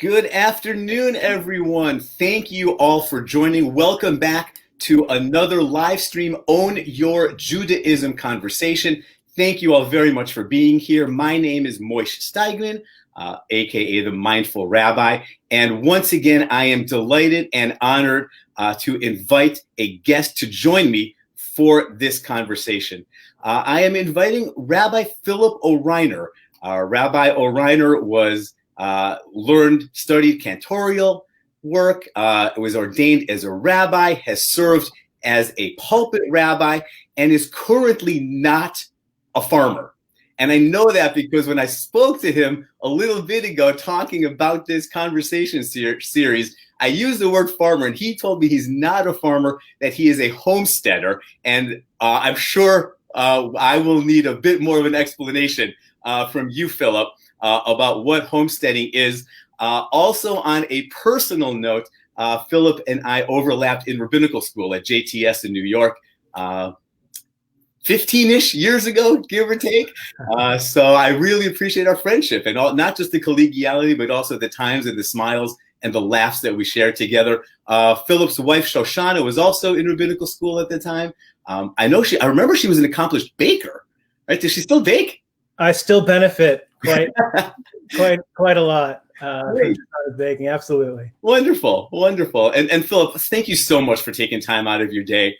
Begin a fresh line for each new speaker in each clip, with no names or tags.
Good afternoon, everyone. Thank you all for joining. Welcome back to another live stream Own Your Judaism conversation. Thank you all very much for being here. My name is Moishe Steigman, aka the Mindful Rabbi. And once again, I am delighted and honored to invite a guest to join me for this conversation. I am inviting Rabbi Philip Ohriner. Rabbi Ohriner was studied cantorial work, was ordained as a rabbi, has served as a pulpit rabbi, and is currently not a farmer. And I know that because when I spoke to him a little bit ago talking about this conversation series, I used the word farmer, and he told me he's not a farmer, that he is a homesteader. And I'm sure I will need a bit more of an explanation from you, Philip, about what homesteading is. Also, on a personal note, Philip and I overlapped in rabbinical school at JTS in New York 15-ish years ago, give or take. So I really appreciate our friendship and not just the collegiality, but also the times and the smiles and the laughs that we shared together. Philip's wife, Shoshana, was also in rabbinical school at the time. I remember she was an accomplished baker, right? Does she still bake?
I still benefit quite a lot from baking. Absolutely.
Wonderful. And Philip, thank you so much for taking time out of your day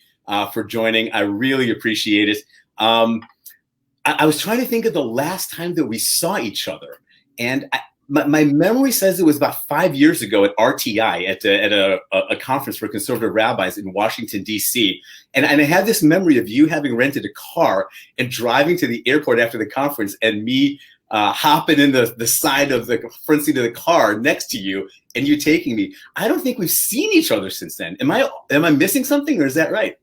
for joining. I really appreciate it. I was trying to think of the last time that we saw each other, and my memory says it was about 5 years ago at RTI at a conference for conservative rabbis in Washington, D.C. And I had this memory of you having rented a car and driving to the airport after the conference, and me hopping in the side of the front seat of the car next to you and you taking me. I don't think we've seen each other since then. Am I missing something, or is that right?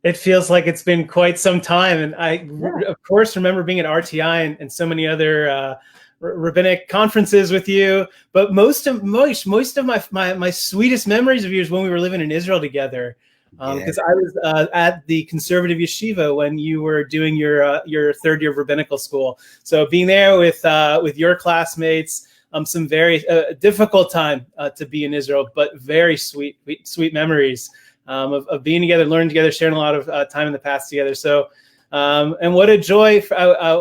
It feels like it's been quite some time. And I, of course, remember being at RTI and so many other rabbinic conferences with you. But most of my sweetest memories of you is when we were living in Israel together. Because I was at the conservative yeshiva when you were doing your third year of rabbinical school. So being there with your classmates, some very difficult time to be in Israel, but very sweet memories of being together, learning together, sharing a lot of time in the past together. So and what a joy,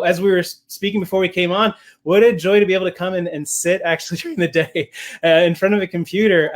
as we were speaking before we came on, what a joy to be able to come in and sit actually during the day in front of a computer.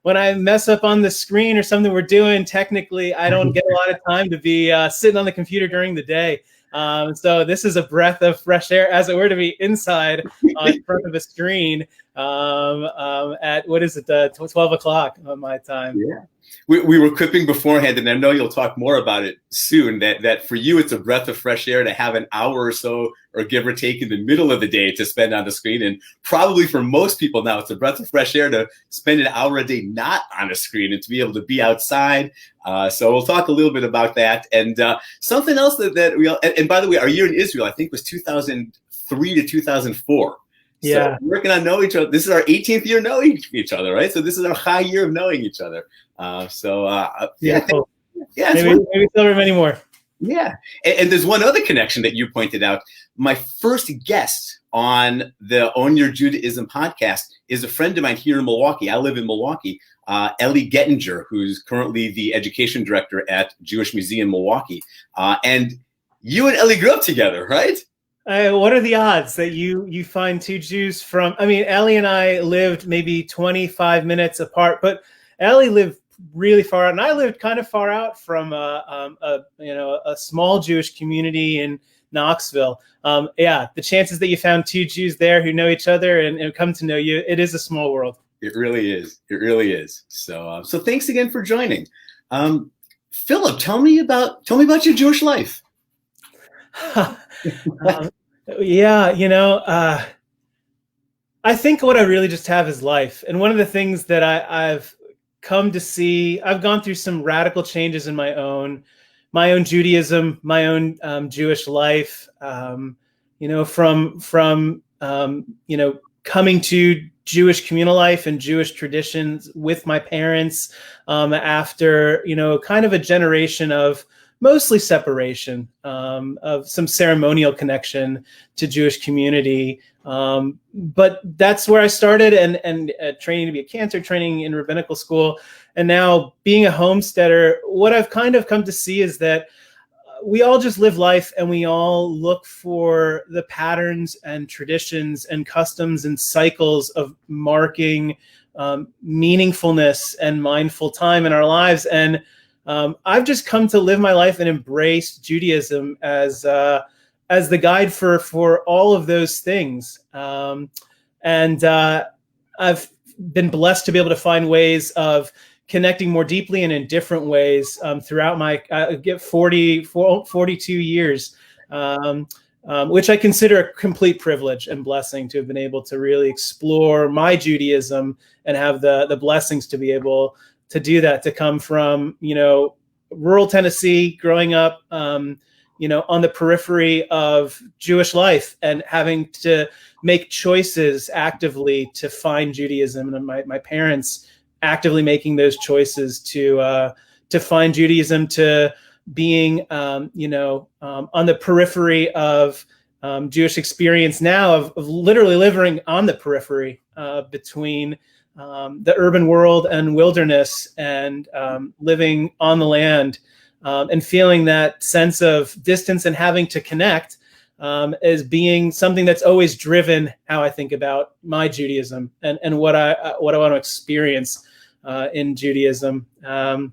When I mess up on the screen or something we're doing, technically, I don't get a lot of time to be sitting on the computer during the day. So this is a breath of fresh air, as it were, to be inside in front of a screen at, 12 o'clock on my time.
Yeah. We were quipping beforehand, and I know you'll talk more about it soon, that for you, it's a breath of fresh air to have an hour or so, or give or take, in the middle of the day to spend on the screen. And probably for most people now, it's a breath of fresh air to spend an hour a day not on a screen and to be able to be outside. So we'll talk a little bit about that. And something else and by the way, our year in Israel, I think, was 2003 to 2004.
Yeah.
So we're working on knowing each other. This is our 18th year knowing each other, right? So this is our high year of knowing each other.
Maybe
still
many more.
Yeah. And there's one other connection that you pointed out. My first guest on the Own Your Judaism podcast is a friend of mine here in Milwaukee. I live in Milwaukee, Ellie Gettinger, who's currently the education director at Jewish Museum Milwaukee. And you and Ellie grew up together, right?
What are the odds that you find two Jews from? I mean, Ellie and I lived maybe 25 minutes apart, but Ellie lived really far out, and I lived kind of far out from a small Jewish community in Knoxville. The chances that you found two Jews there who know each other and come to know you, it is a small world.
It really is. It really is. So thanks again for joining. Philip, tell me about your Jewish life.
I think what I really just have is life. And one of the things that I've come to see, I've gone through some radical changes in my own Judaism, my own Jewish life, from coming to Jewish communal life and Jewish traditions with my parents after, kind of a generation of mostly separation, of some ceremonial connection to Jewish community. But that's where I started, and training to be a cantor, training in rabbinical school, and now being a homesteader. What I've kind of come to see is that we all just live life, and we all look for the patterns and traditions and customs and cycles of marking meaningfulness and mindful time in our lives. And I've just come to live my life and embrace Judaism as the guide for all of those things. And I've been blessed to be able to find ways of connecting more deeply and in different ways throughout my 42 years, which I consider a complete privilege and blessing to have been able to really explore my Judaism and have the blessings to be able to do that, to come from, rural Tennessee, growing up, on the periphery of Jewish life and having to make choices actively to find Judaism, and my parents actively making those choices to find Judaism, to being, on the periphery of Jewish experience now, of literally living on the periphery between the urban world and wilderness, and living on the land, and feeling that sense of distance and having to connect as being something that's always driven how I think about my Judaism and what I want to experience in Judaism. And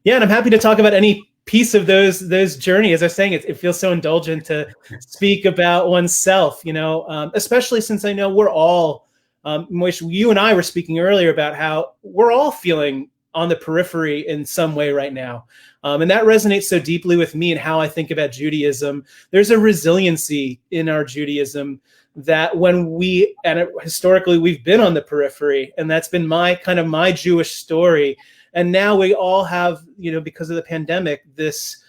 I'm happy to talk about any piece of those journey. As I was saying, it feels so indulgent to speak about oneself, especially since I know we're all, Moish, you and I were speaking earlier about how we're all feeling on the periphery in some way right now. And that resonates so deeply with me and how I think about Judaism. There's a resiliency in our Judaism that historically we've been on the periphery, and that's been my Jewish story. And now we all have, because of the pandemic, this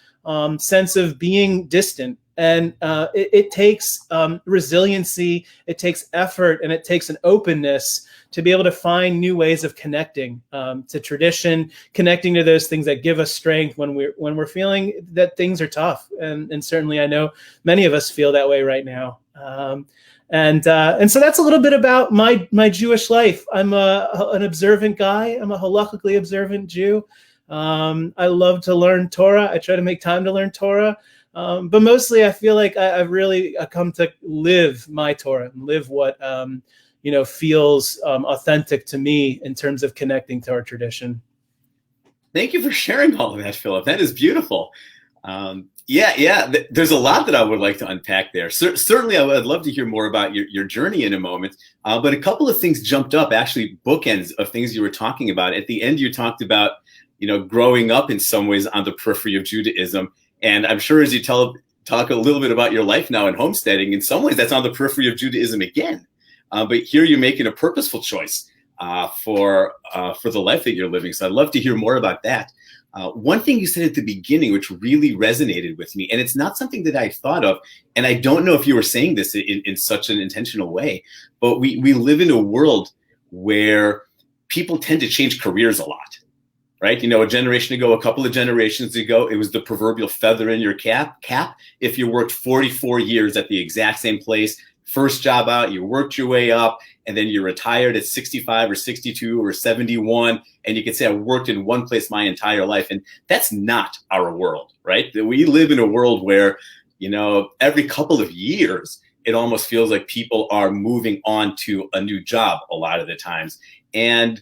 sense of being distant. And it takes resiliency, it takes effort, and it takes an openness to be able to find new ways of connecting to tradition, connecting to those things that give us strength when we're feeling that things are tough. And certainly I know many of us feel that way right now. And so that's a little bit about my Jewish life. I'm an observant guy. I'm a halakhically observant Jew. I love to learn Torah. I try to make time to learn Torah. But mostly I feel like I've really come to live my Torah and live what feels authentic to me in terms of connecting to our tradition.
Thank you for sharing all of that, Philip. That is beautiful. There's a lot that I would like to unpack there. Certainly, I would love to hear more about your journey in a moment. But a couple of things jumped up, actually bookends of things you were talking about. At the end, you talked about, growing up in some ways on the periphery of Judaism. And I'm sure as you talk a little bit about your life now in homesteading, in some ways that's on the periphery of Judaism again. But here you're making a purposeful choice for the life that you're living. So I'd love to hear more about that. One thing you said at the beginning, which really resonated with me, and it's not something that I thought of, and I don't know if you were saying this in such an intentional way, but we live in a world where people tend to change careers a lot, right? A generation ago, a couple of generations ago, it was the proverbial feather in your cap. If you worked 44 years at the exact same place, first job out, you worked your way up, and then you retired at 65 or 62 or 71, and you could say, I worked in one place my entire life. And that's not our world, right? We live in a world where, every couple of years, it almost feels like people are moving on to a new job a lot of the times. And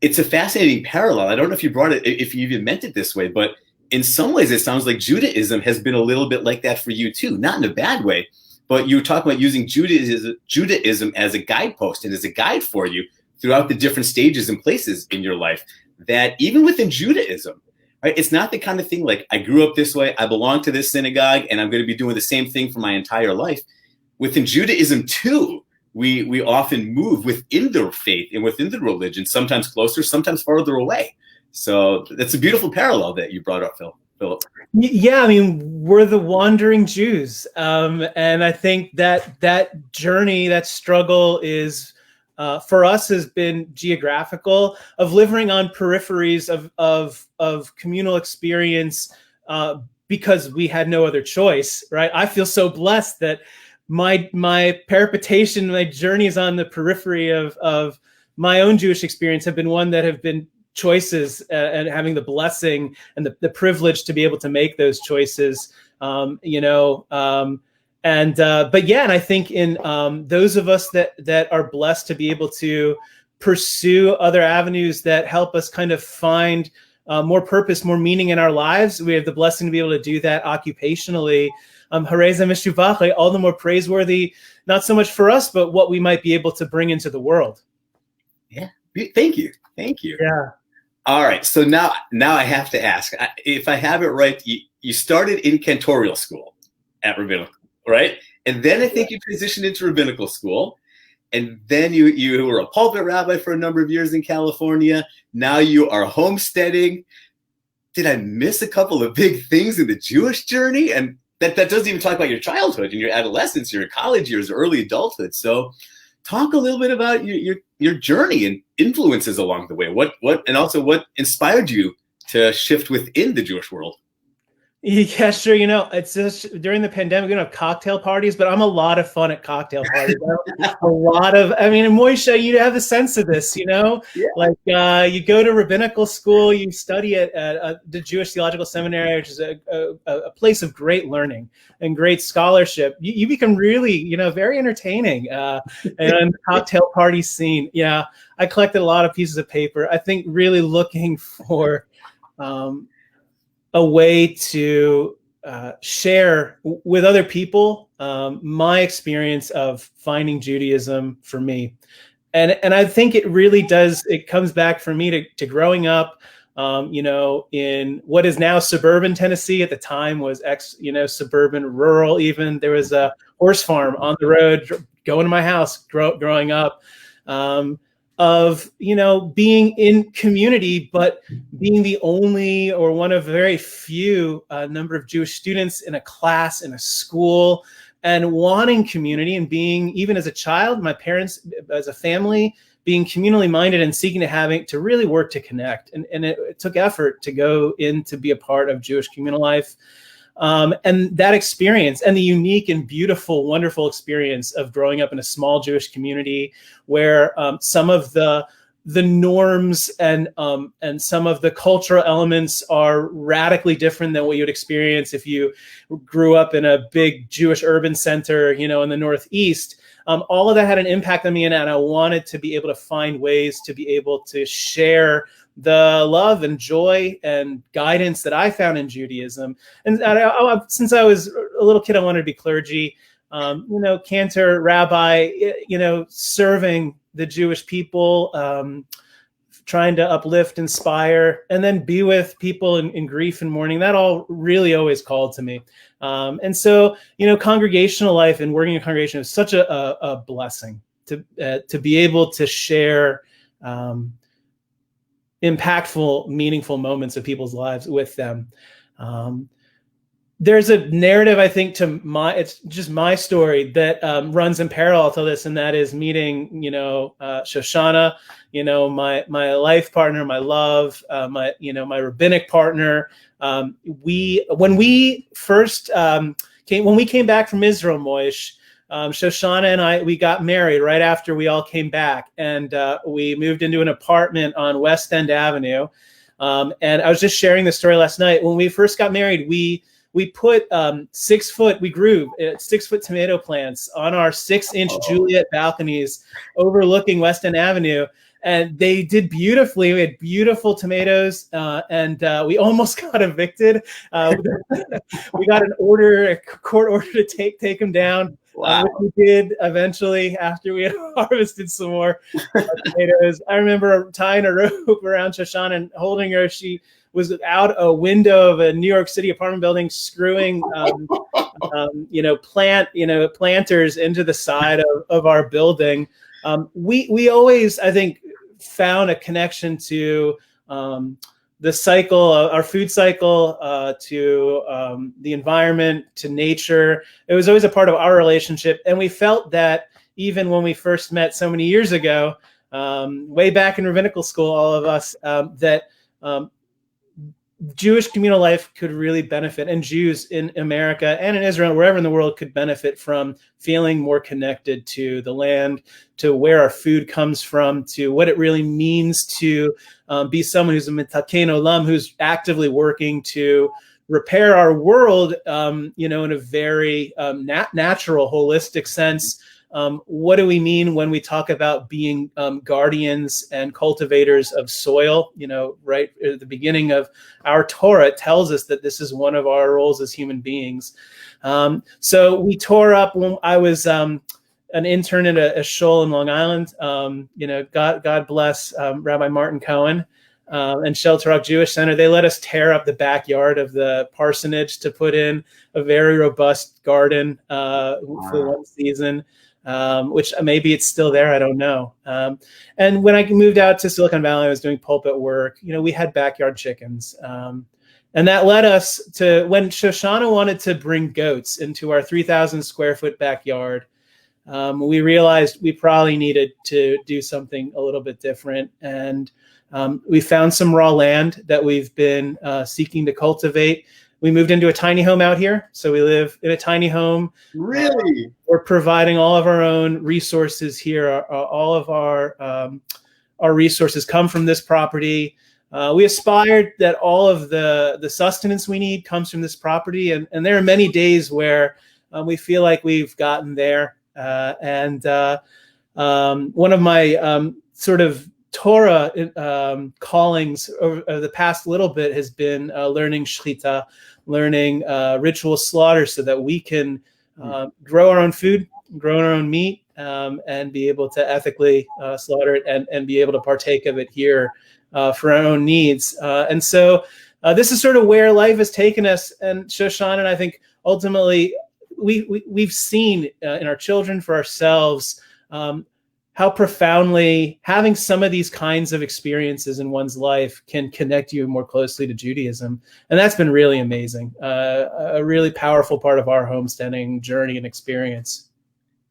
it's a fascinating parallel. I don't know if if you even meant it this way, but in some ways, it sounds like Judaism has been a little bit like that for you too, not in a bad way. But you talk about using Judaism as a guidepost and as a guide for you throughout the different stages and places in your life, that even within Judaism, right, it's not the kind of thing like I grew up this way, I belong to this synagogue, and I'm going to be doing the same thing for my entire life. Within Judaism, too, we often move within the faith and within the religion, sometimes closer, sometimes farther away. So that's a beautiful parallel that you brought up, Philip.
Yeah, we're the wandering Jews. And I think that journey, that struggle is, for us, has been geographical, of living on peripheries of communal experience, because we had no other choice, right? I feel so blessed that my peripetation, my journeys on the periphery of my own Jewish experience have been one that have been choices, and having the blessing and the privilege to be able to make those choices, but yeah, and I think in those of us that are blessed to be able to pursue other avenues that help us kind of find more purpose, more meaning in our lives, we have the blessing to be able to do that occupationally. Hareza Mishuvach, all the more praiseworthy, not so much for us, but what we might be able to bring into the world.
Yeah, thank you.
Yeah.
All right, so now I have to ask, if I have it right, you started in cantorial school at rabbinical, right? And then I think you transitioned into rabbinical school, and then you were a pulpit rabbi for a number of years in California. Now you are homesteading. Did I miss a couple of big things in the Jewish journey? And that doesn't even talk about your childhood and your adolescence, your college years, early adulthood. So talk a little bit about your journey and influences along the way. What inspired you to shift within the Jewish world?
Yeah, sure. It's just during the pandemic, we don't have cocktail parties, but I'm a lot of fun at cocktail parties. And Moishe, you have a sense of this,
Yeah.
like you go to rabbinical school, you study at the Jewish Theological Seminary, which is a place of great learning and great scholarship. You become really, very entertaining. And the cocktail party scene. Yeah, I collected a lot of pieces of paper. I think really looking for a way to share with other people my experience of finding Judaism for me. And I think it really does, it comes back for me to growing up, in what is now suburban Tennessee. At the time was suburban, rural even. There was a horse farm on the road going to my house growing up. Of being in community, but being the only or one of very few number of Jewish students in a class, in a school, and wanting community, and being, even as a child, my parents as a family, being communally minded and seeking to really work to connect. And it took effort to go in to be a part of Jewish communal life. And that experience, and the unique and beautiful, wonderful experience of growing up in a small Jewish community where some of the norms and some of the cultural elements are radically different than what you'd experience if you grew up in a big Jewish urban center, in the Northeast. All of that had an impact on me, and I wanted to be able to find ways to be able to share the love and joy and guidance that I found in Judaism. And since I was a little kid, I wanted to be clergy, cantor, rabbi, serving the Jewish people, trying to uplift, inspire, and then be with people in grief and mourning. That all really always called to me. And so, congregational life and working in a congregation is such a blessing to be able to share impactful, meaningful moments of people's lives with them. There's a narrative, I think, it's just my story that runs in parallel to this, and that is meeting, Shoshana, my life partner, my love, my rabbinic partner. When we came back from Israel, Moish, Shoshana and I, we got married right after we all came back, and we moved into an apartment on West End Avenue. And I was just sharing this story last night. When we first got married, we put 6 foot, we grew 6 foot tomato plants on our 6-inch Juliet balconies overlooking West End Avenue. And they did beautifully. We had beautiful tomatoes, and we almost got evicted. We got a court order to take them down.
Wow.
Which we did eventually after we had harvested some more tomatoes. I remember tying a rope around Shoshana and holding her. She was out a window of a New York City apartment building, screwing, planters into the side of our building. We always, I think, found a connection to the cycle, our food cycle, to the environment, to nature. It was always a part of our relationship. And we felt that even when we first met so many years ago, way back in rabbinical school, all of us, that Jewish communal life could really benefit, and Jews in America and in Israel, wherever in the world, could benefit from feeling more connected to the land, to where our food comes from, to what it really means to be someone who's a mitaken olam, who's actively working to repair our world, in a very natural, holistic sense. What do we mean when we talk about being guardians and cultivators of soil? Right at the beginning of our Torah, it tells us that this is one of our roles as human beings. So we tore up when I was an intern at a shul in Long Island. God bless Rabbi Martin Cohen and Shelter Rock Jewish Center. They let us tear up the backyard of the parsonage to put in a very robust garden for one season. Which maybe it's still there, I don't know. And when I moved out to Silicon Valley, I was doing pulpit work. We had backyard chickens. And that led us to when Shoshana wanted to bring goats into our 3,000 square foot backyard. We realized we probably needed to do something a little bit different. And we found some raw land that we've been seeking to cultivate. We moved into a tiny home out here. So we live in a tiny home.
Really?
We're providing all of our own resources here. All of our resources come from this property. We aspired that all of the sustenance we need comes from this property. And there are many days where we feel like we've gotten there. And one of my sort of Torah callings over the past little bit has been learning shechita, learning ritual slaughter, so that we can grow our own food, grow our own meat, and be able to ethically slaughter it and be able to partake of it here for our own needs. And so this is sort of where life has taken us. And Shoshana and I think ultimately we've seen in our children, for ourselves, how profoundly having some of these kinds of experiences in one's life can connect you more closely to Judaism. And that's been really amazing, a really powerful part of our homesteading journey and experience.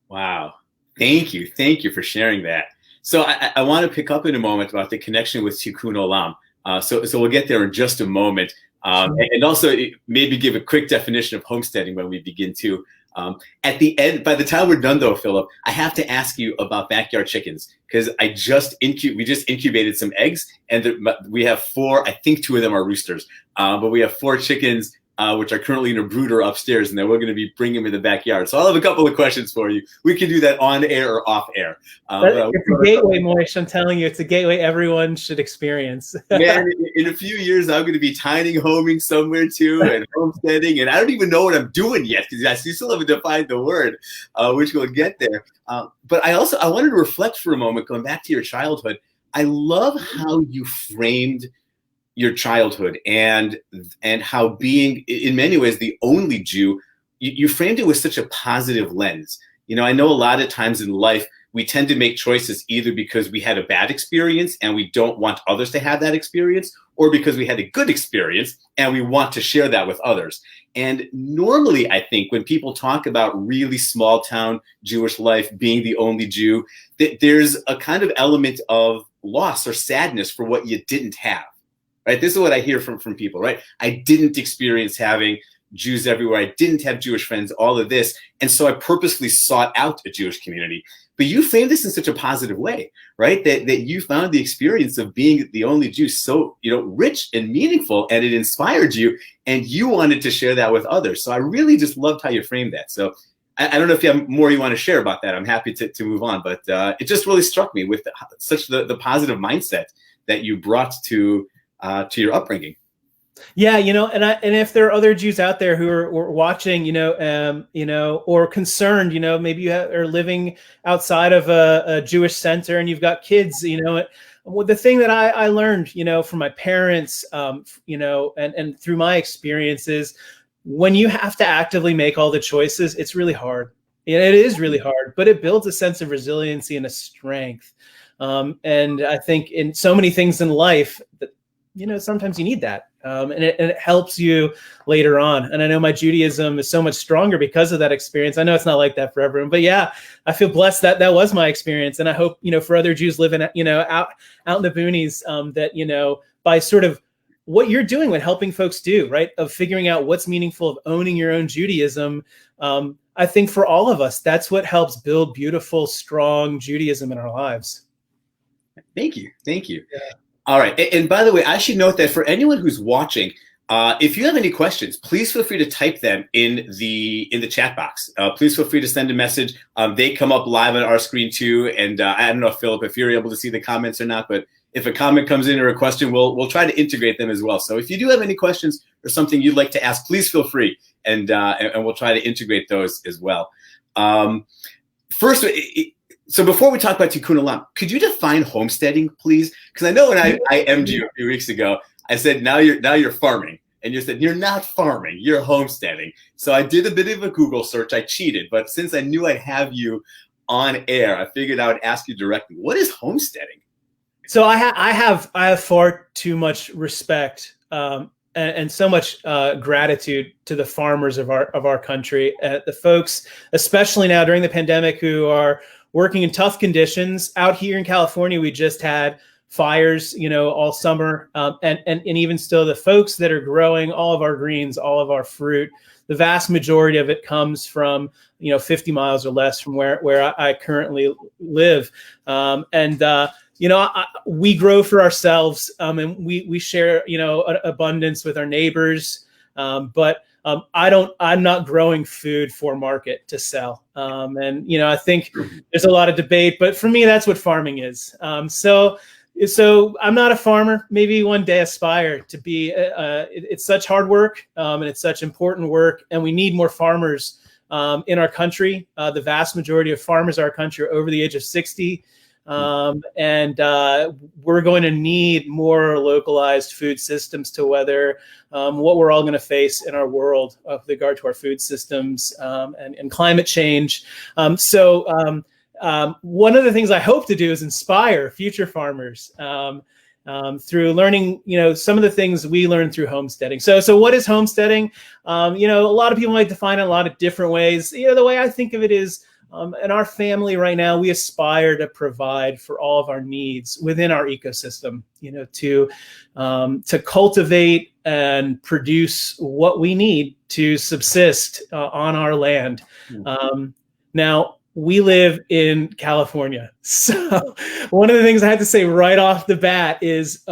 Wow. Thank you. Thank you for sharing that. So I want to pick up in a moment about the connection with tikkun olam. So we'll get there in just a moment. And also maybe give a quick definition of homesteading when we begin too. At the end, by the time we're done though, Philip, I have to ask you about backyard chickens, because we just incubated some eggs, and we have 4, I think 2 of them are roosters, but we have 4 chickens, which are currently in a brooder upstairs, and then we're going to be bringing them in the backyard. So I'll have a couple of questions for you. We can do that on air or off air.
It's a gateway, Moish. I'm telling you, it's a gateway everyone should experience.
Man, in a few years, I'm going to be tiny homing somewhere too, and homesteading, and I don't even know what I'm doing yet, because I still haven't defined the word, which we'll get there. But I wanted to reflect for a moment, going back to your childhood. I love how you framed your childhood and how being in many ways the only Jew, you framed it with such a positive lens. I know a lot of times in life we tend to make choices either because we had a bad experience and we don't want others to have that experience, or because we had a good experience and we want to share that with others. And normally, I think when people talk about really small town Jewish life, being the only Jew, that there's a kind of element of loss or sadness for what you didn't have. Right? This is what I hear from people, right? I didn't experience having Jews everywhere. I didn't have Jewish friends, all of this. And so I purposely sought out a Jewish community. But you framed this in such a positive way, right? That you found the experience of being the only Jew so, rich and meaningful, and it inspired you, and you wanted to share that with others. So I really just loved how you framed that. So I don't know if you have more you want to share about that. I'm happy to move on, but it just really struck me with such the positive mindset that you brought to your upbringing.
Yeah, and if there are other Jews out there who are watching, or concerned, maybe you are living outside of a Jewish center and you've got kids, the thing that I learned, from my parents, and through my experiences, when you have to actively make all the choices, it's really hard. It is really hard, but it builds a sense of resiliency and a strength. And I think in so many things in life that, sometimes you need that. And it helps you later on. And I know my Judaism is so much stronger because of that experience. I know it's not like that for everyone, but yeah, I feel blessed that was my experience. And I hope, for other Jews living, out in the boonies, that, by sort of what you're doing, what helping folks do, right? Of figuring out what's meaningful, of owning your own Judaism. I think for all of us, that's what helps build beautiful, strong Judaism in our lives.
Thank you. Thank you.
Yeah.
All right. And by the way, I should note that for anyone who's watching, if you have any questions, please feel free to type them in the chat box. Please feel free to send a message. They come up live on our screen too. And I don't know, Philip, if you're able to see the comments or not, but if a comment comes in or a question, we'll try to integrate them as well. So if you do have any questions or something you'd like to ask, please feel free, and we'll try to integrate those as well. First, so before we talk about tikkun olam, could you define homesteading, please? Because I know when I M'd you a few weeks ago, I said now you're farming, and you said you're not farming, you're homesteading. So I did a bit of a Google search. I cheated, but since I knew I'd have you on air, I figured I would ask you directly. What is homesteading?
So I have far too much respect and so much gratitude to the farmers of our country, the folks, especially now during the pandemic, who are working in tough conditions. Out here in California, we just had fires, all summer, and even still, the folks that are growing all of our greens, all of our fruit, the vast majority of it comes from 50 miles or less from where I currently live, we grow for ourselves, and we share, abundance with our neighbors. But I'm not growing food for market to sell. I think there's a lot of debate, but for me, that's what farming is. So I'm not a farmer. Maybe one day aspire to be. It's such hard work, and it's such important work, and we need more farmers in our country. The vast majority of farmers in our country are over the age of 60. And we're going to need more localized food systems to weather what we're all going to face in our world with regard to our food systems and climate change. So one of the things I hope to do is inspire future farmers through learning, some of the things we learned through homesteading. So what is homesteading? A lot of people might define it in a lot of different ways. The way I think of it is, in our family right now, we aspire to provide for all of our needs within our ecosystem, to cultivate and produce what we need to subsist on our land. Now, we live in California. So one of the things I have to say right off the bat is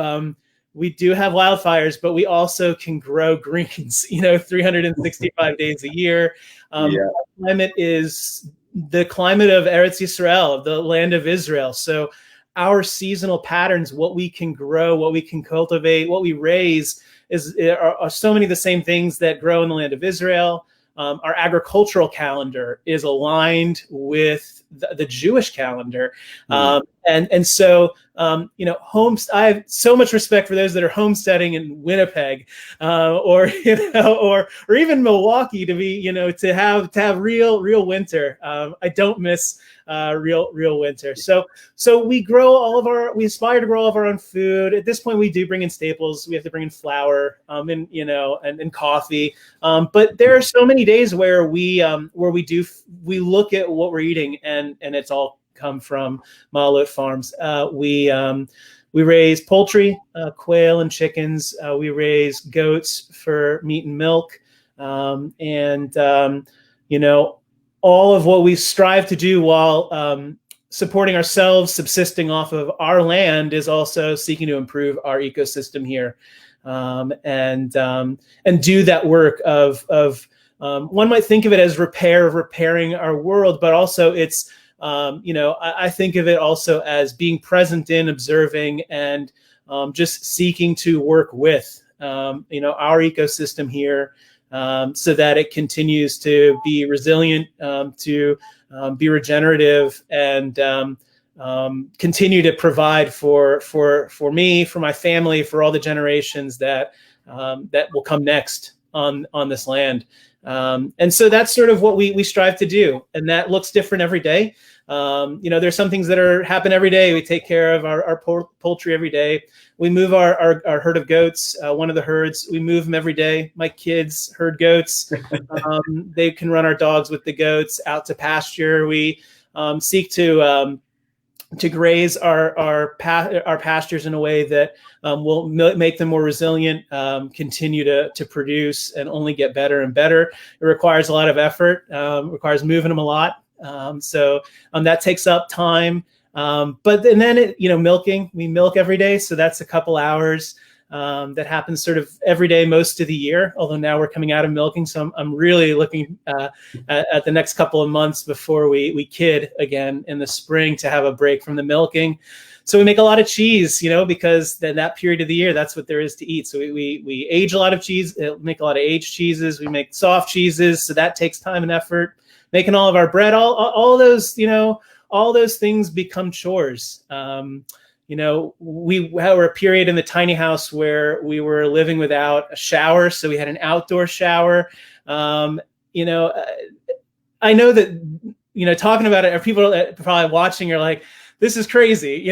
we do have wildfires, but we also can grow greens, 365 days a year. Our climate is the climate of Eretz Yisrael, of the land of Israel. So our seasonal patterns, what we can grow, what we can cultivate, what we raise are so many of the same things that grow in the land of Israel. Our agricultural calendar is aligned with the Jewish calendar. So I have so much respect for those that are homesteading in Winnipeg, or even Milwaukee, to be, to have real winter. I don't miss real winter. So we aspire to grow all of our own food. At this point, we do bring in staples. We have to bring in flour, and coffee. But there are so many days where we look at what we're eating, and it's all come from Ma'alot Farms. We raise poultry, quail and chickens. We raise goats for meat and milk. All of what we strive to do while supporting ourselves, subsisting off of our land, is also seeking to improve our ecosystem here, and do that work of one might think of it as repairing our world, but also it's I think of it also as being present in, observing, and just seeking to work with our ecosystem here, so that it continues to be resilient, to be regenerative, and continue to provide for me, for my family, for all the generations that will come next on this land. And so that's sort of what we strive to do, and that looks different every day. There's some things that happen every day. We take care of our poultry every day. We move our herd of goats, one of the herds. We move them every day. My kids herd goats. They can run our dogs with the goats out to pasture. We seek to to graze our pastures in a way that will make them more resilient, continue to produce, and only get better and better. It requires a lot of effort, requires moving them a lot. So that takes up time. But and then milking, we milk every day. So that's a couple hours. That happens sort of every day, most of the year, although now we're coming out of milking. So I'm really looking at the next couple of months before we kid again in the spring to have a break from the milking. So we make a lot of cheese, because that period of the year, that's what there is to eat. So we age a lot of cheese, make a lot of aged cheeses. We make soft cheeses. So that takes time and effort. Making all of our bread, all those, all those things become chores. We were a period in the tiny house where we were living without a shower. So we had an outdoor shower. I know that, talking about it, people probably watching are like, this is crazy,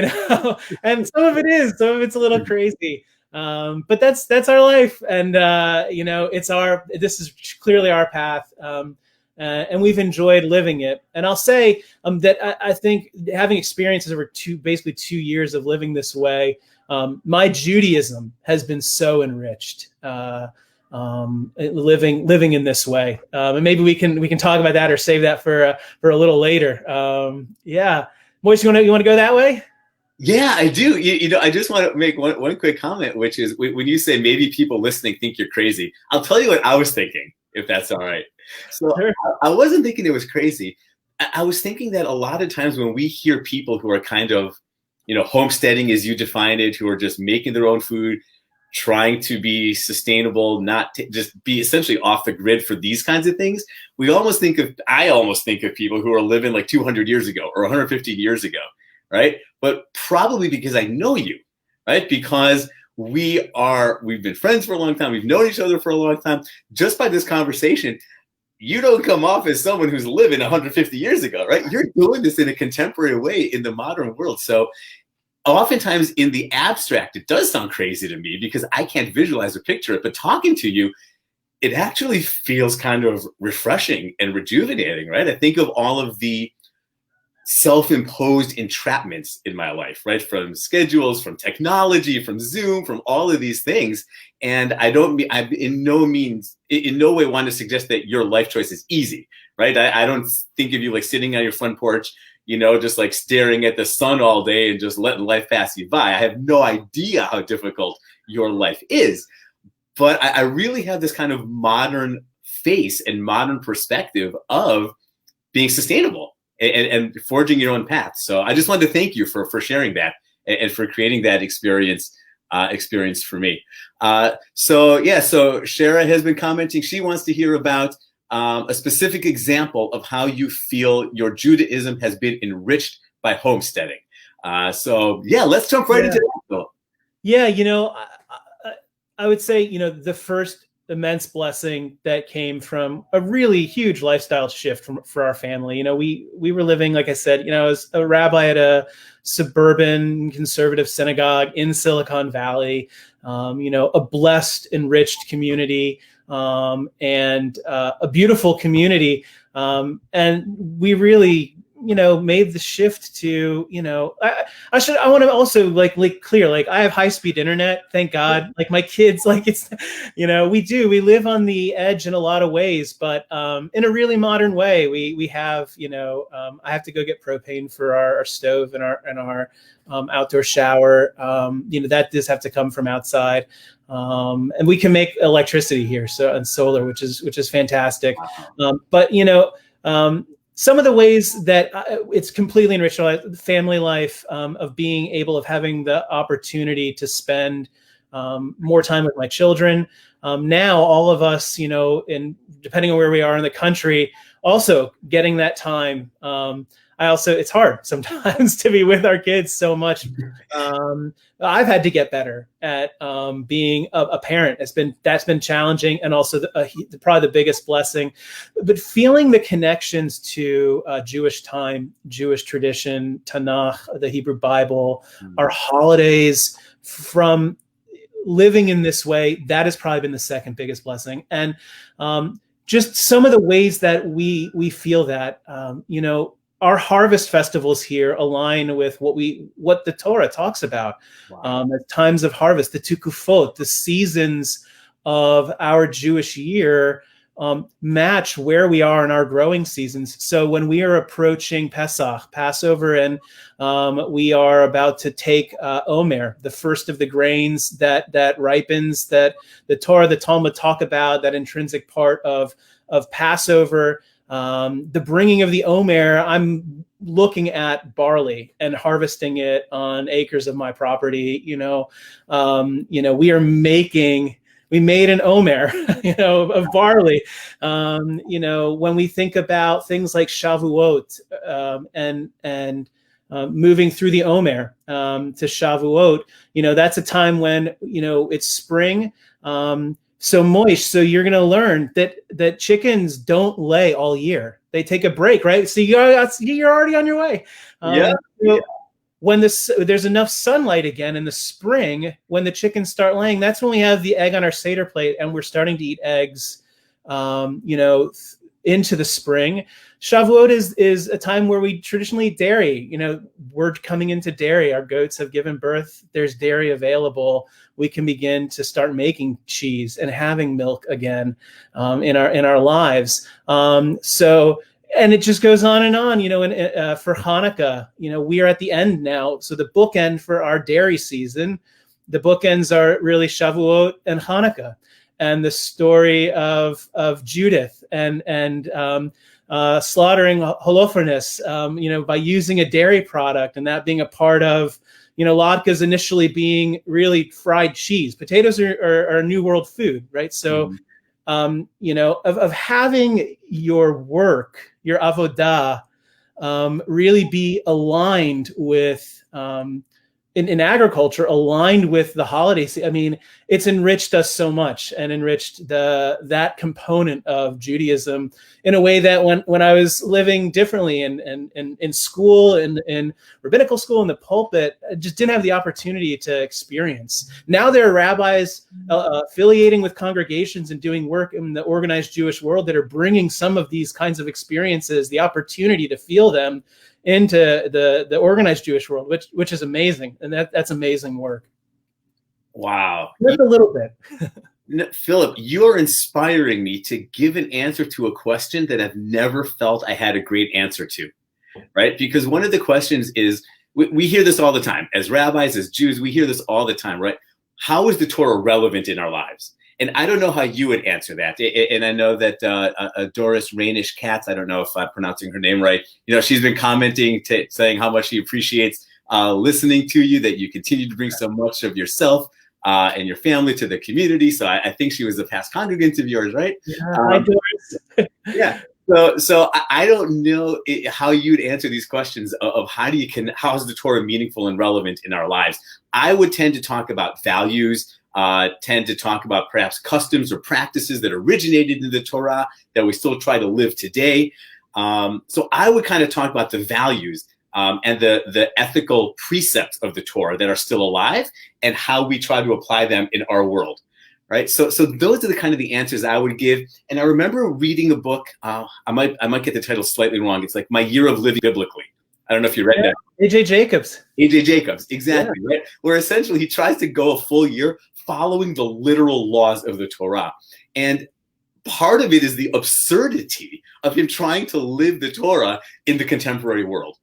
and some of it's a little crazy. But that's our life. And, this is clearly our path. And we've enjoyed living it. And I'll say that I think having experiences over 2 years of living this way, my Judaism has been so enriched, living in this way. And maybe we can talk about that or save that for a little later. Yeah, Moise, you want to go that way?
Yeah, I do. I just want to make one quick comment, which is when you say maybe people listening think you're crazy, I'll tell you what I was thinking, if that's all right. So sure. I wasn't thinking it was crazy. I was thinking that a lot of times when we hear people who are kind of, homesteading as you define it, who are just making their own food, trying to be sustainable, not just be essentially off the grid for these kinds of things, I almost think of people who are living like 200 years ago or 150 years ago, right? But probably because I know you, right? Because we've been friends for a long time. We've known each other for a long time. Just by this conversation, you don't come off as someone who's living 150 years ago, right? You're doing this in a contemporary way in the modern world. So oftentimes in the abstract, it does sound crazy to me because I can't visualize or picture it. But talking to you, it actually feels kind of refreshing and rejuvenating, right? I think of all of the self-imposed entrapments in my life, right? From schedules, from technology, from Zoom, from all of these things. And I in no way want to suggest that your life choice is easy, right? I don't think of you like sitting on your front porch, just like staring at the sun all day and just letting life pass you by. I have no idea how difficult your life is, but I really have this kind of modern face and modern perspective of being sustainable and forging your own path. So I just wanted to thank you for sharing that and for creating that experience for me. So Shara has been commenting. She wants to hear about a specific example of how you feel your Judaism has been enriched by homesteading. Let's jump right into that.
Yeah, I would say, the first immense blessing that came from a really huge lifestyle shift for our family. We were living, like I said, as a rabbi at a suburban conservative synagogue in Silicon Valley, a blessed, enriched community, and a beautiful community. And we really, made the shift to, I want to also like clear, like I have high-speed internet, thank God. Like my kids, like it's, we live on the edge in a lot of ways, but in a really modern way. We have, I have to go get propane for our stove and our outdoor shower. That does have to come from outside. And we can make electricity here, and solar, which is fantastic. But some of the ways that it's completely enriched our family life, of being able of having the opportunity to spend more time with my children. Now, all of us, depending on where we are in the country, also getting that time. It's hard sometimes to be with our kids so much. I've had to get better at being a parent. That's been challenging, and also probably the biggest blessing. But feeling the connections to Jewish time, Jewish tradition, Tanakh, the Hebrew Bible, our holidays, from living in this way, that has probably been the second biggest blessing. And just some of the ways that we feel that, our harvest festivals here align with what the Torah talks about.
Wow.
At times of harvest, the tukufot, the seasons of our Jewish year, match where we are in our growing seasons. So when we are approaching Pesach, Passover, and we are about to take Omer, the first of the grains that ripens, that the Torah, the Talmud talk about, that intrinsic part of Passover, the bringing of the Omer, I'm looking at barley and harvesting it on acres of my property. We made an Omer, of barley. When we think about things like Shavuot and moving through the Omer to Shavuot, that's a time when it's spring. So moist. So you're going to learn that chickens don't lay all year. They take a break, right? So you're already on your way. When there's enough sunlight again in the spring, when the chickens start laying, that's when we have the egg on our Seder plate, and we're starting to eat eggs, into the spring. Shavuot is a time where we traditionally eat dairy. We're coming into dairy. Our goats have given birth. There's dairy available. We can begin to start making cheese and having milk again in our lives. And it just goes on and on. And for Hanukkah, we are at the end now. So the bookend for our dairy season, the bookends are really Shavuot and Hanukkah, and the story of Judith and slaughtering Holofernes, by using a dairy product, and that being a part of, latkes initially being really fried cheese. Potatoes are a new world food, right? So, of having your work, your avodah, really be aligned with, in agriculture, aligned with the holidays. I mean, it's enriched us so much, and enriched that component of Judaism in a way that when I was living differently in school, in rabbinical school, in the pulpit, I just didn't have the opportunity to experience. Now there are rabbis affiliating with congregations and doing work in the organized Jewish world that are bringing some of these kinds of experiences, the opportunity to feel them, into the organized Jewish world, which is amazing, and that's amazing work.
Wow,
just a little bit.
Philip, you're inspiring me to give an answer to a question that I've never felt I had a great answer to, right? Because one of the questions is, we hear this all the time as rabbis, as Jews, we hear this all the time, right? How is the Torah relevant in our lives? And I don't know how you would answer that. And I know that Doris Rainish-Katz, I don't know if I'm pronouncing her name right, she's been commenting, saying how much she appreciates listening to you, that you continue to bring so much of yourself and your family to the community. So I think she was a past congregant of yours, right?
Yeah, hi, Doris.
Yeah. So I don't know how you'd answer these questions of how is the Torah meaningful and relevant in our lives. I would tend to talk about values, tend to talk about perhaps customs or practices that originated in the Torah that we still try to live today. So I would kind of talk about the values and the ethical precepts of the Torah that are still alive, and how we try to apply them in our world. Right. So those are the kind of the answers I would give. And I remember reading a book. I might get the title slightly wrong. It's like My Year of Living Biblically. I don't know if you read that.
A.J. Jacobs.
A.J. Jacobs, exactly. Yeah. Right. Where essentially he tries to go a full year following the literal laws of the Torah. And part of it is the absurdity of him trying to live the Torah in the contemporary world.